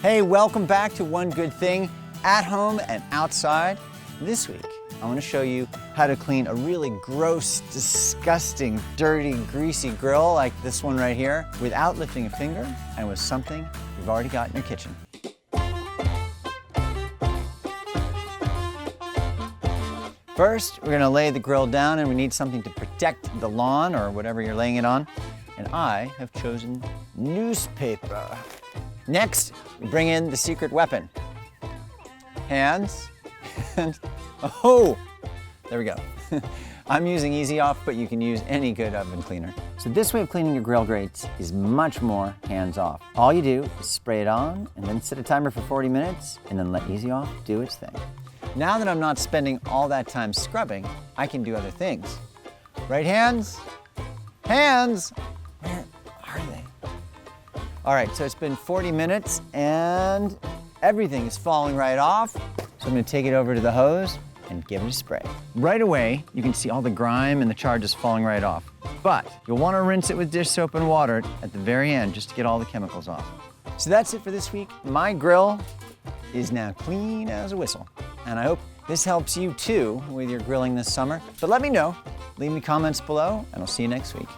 Hey, welcome back to One Good Thing, at home and outside. This week, I want to show you how to clean a really gross, disgusting, dirty, greasy grill like this one right here without lifting a finger and with something you've already got in your kitchen. First, we're gonna lay the grill down and we need something to protect the lawn or whatever you're laying it on. And I have chosen newspaper. Next, we bring in the secret weapon. Hands, and oh, there we go. I'm using Easy Off, but you can use any good oven cleaner. So this way of cleaning your grill grates is much more hands off. All you do is spray it on and then set a timer for 40 minutes and then let Easy Off do its thing. Now that I'm not spending all that time scrubbing, I can do other things. Right hands? Hands! Where are they? All right, so it's been 40 minutes and everything is falling right off. So I'm gonna take it over to the hose and give it a spray. Right away, you can see all the grime and the char just falling right off. But you'll wanna rinse it with dish soap and water at the very end just to get all the chemicals off. So that's it for this week. My grill is now clean as a whistle. And I hope this helps you too with your grilling this summer. But let me know, leave me comments below, and I'll see you next week.